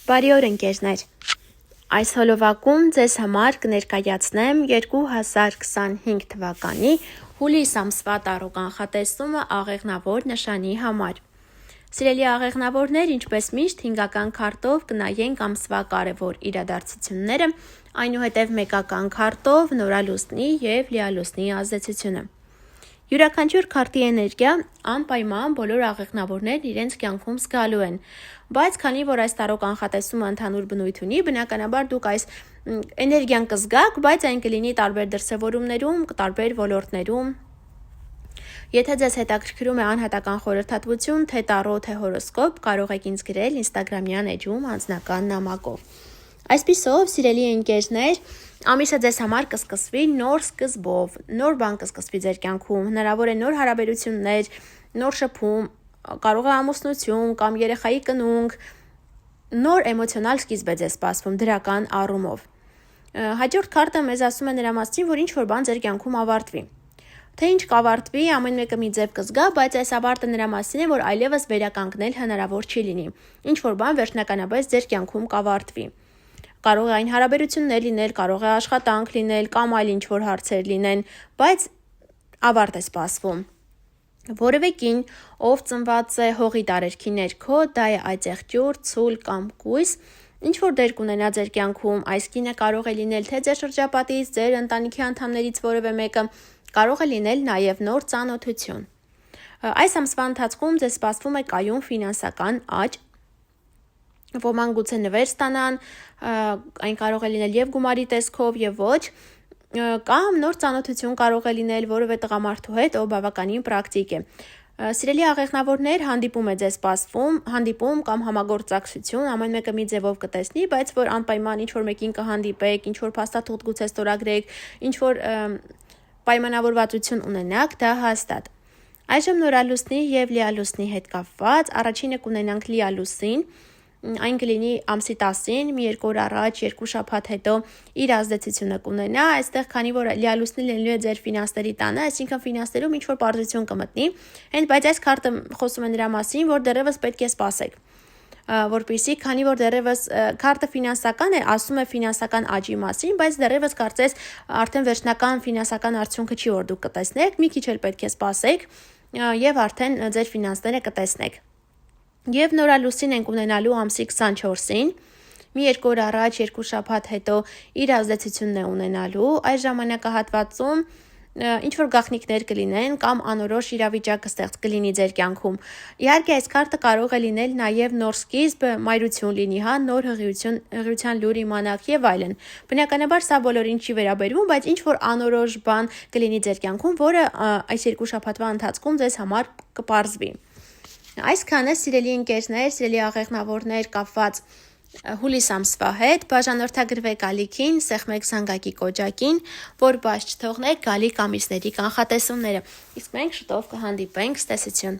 Բարի օր ընկերներ, այս հոլովակում ձեզ համար կներկայացնեմ 2025 թվականի հուլիս ամսվա տարու կանխատեսումը աղեղնավոր նշանի համար։ Սիրելի աղեղնավորներ, ինչպես միշտ 5-ական քարտով կնայենք ամսվա կարևոր իրադարձությունները, այնուհետև 1-ական քարտով նորալուսնի և լիալուսնի ազդեցությունը։ Յուրաքանչյուր քարտի էներգիա անպայման բոլոր աղեղնավորներն իրենց կյանքում զգալու են, բայց քանի որ այս տարող կանխատեսումը ընդհանուր բնույթ ունի, բնականաբար դուք այս էներգիան կզգաք, բայց այն կլինի տարբեր դրսևորումներում, տարբեր ոլորտներում։ Եթե ձեզ հետաքրքրում է անհատական խորհրդատվություն, թե տարո, թե հորոսկոպ, կարող եք ինձ գրել Instagram-յան էջում անձնական նամակով։ Այսպիսով, սիրելի ընկերներ, ամիսը ձեզ համար կսկսվի նոր սկզբով, նոր բան կսկսվի ձեր կյանքում, հնարավոր է նոր հարաբերություններ, նոր շփում, կարող է ամուսնություն կամ երեխայի կնունք, նոր էմոցիոնալ սկիզբ է ձեզ սպասվում դրական առումով։ Հաջորդ քարտը մեզ ասում է նրա մասին, որ ինչ-որ բան ձեր կյանքում ավարտվի։ Թե ինչ կավարտվի, ամեն մեկը մի ձև կզգա, բայց այս ավարտը նրա մասին է, որ այլևս վերականգնել հնարավոր չի լինի։ Ինչ-որ բան վերջնականապես ձեր կյանքում կավարտվի։ Կարող է այն հարաբերություններ լինել, կարող է աշխատանք լինել կամ այլ ինչ-որ հարցեր լինեն, բայց ավարտ է սպասվում։ Որևէ կին, ով ծնված է հողի տարերքի ներքո, դա է այծեղջյուր, ցուլ կամ կույս, ինչ-որ դեր կունենա ձեր կյանքում, այս կինը կարող է լինել թե ձեր շրջապատից, ձեր ընտանիքի անդամներից որևէ մեկը, կարող է լինել նաև նոր ծանոթություն։ Այս ամսվա ընթացքում ձեզ սպասվում է կայուն ֆինանսական աճ, ոմանք գուցե նվեր ստանան, այն կարող է լինել և գումարի տեսքով և ոչ, կամ նոր ծանոթություն կարող է լինել որևէ տղամարդու հետ, ով բավականին պրակտիկ է։ Սիրելի աղեղնավորներ, հանդիպում է ձեզ սպասվում, հանդիպում կամ համագործակցություն, ամեն մեկը մի ձևով կտեսնի, բայց որ անպայման ինչ-որ մեկին կհանդիպեք, ինչ-որ փաստաթուղթ գուցե ստորագրեք, ինչ-որ պայմանավորվածություն ունենաք, դա հաստատ։ Այժմ նորալուսնի և լիալուսնի հետ կապված, առաջինը կունենանք լիալուսին, այն կլինի ամսի 10-ին, մի 2 օր առաջ, 2 շաբաթ հետո իր ազդեցությունը կունենա, այստեղ քանի որ լիալուսնի լինելու է ձեր ֆինանսների տանը, այսինքն ֆինանսներում ինչ-որ պարզություն կմտնի, բայց այս քարտը խոսում է նրա մասին, որ դեռևս պետք է սպասեք, որպեսզի քանի որ դեռևս քարտը ֆինանսական է, ասում է ֆինանսական աճի մասին, բայց դեռևս կարծես արդեն վերջնական ֆինանսական արդյունքը չի որ դուք կտեսնեք, մի քիչ էլ պետք է սպասեք եւ արդեն ձեր ֆինանսները կտեսնեք։ Եվ նորալուսին ենք ունենալու ամսի 24-ին, մի 2 օր առաջ, 2 շաբաթ հետո իր ազդեցությունն է ունենալու, այս ժամանակահատվածում ինչ-որ գաղտնիքներ կլինեն կամ անորոշ իրավիճակ կլինի ձեր կյանքում։ Իհարկե այս քարտը կարող է լինել նաև նոր սկիզբ, մայրություն լինի, նոր հղիության լուր իմանաք եւ այլն։ Բնականաբար սա բոլորին չի վերաբերվում, բայց ինչ-որ անորոշ բան կլինի ձեր կյանքում, որը այս 2 շաբաթվա ընթացքում ձեզ համար կպարզվի։ Այսքանը սիրելի ընկերներ, սիրելի աղեղնավորներ կապված հուլիս ամսվա հետ, բաժանորդագրվեք ալիքին, սեղմեք զանգակի կոճակին, որ բաց չթողնեք գալիք ամիսների կանխատեսումները, իսկ մենք շուտով կհանդիպենք, ցտեսություն։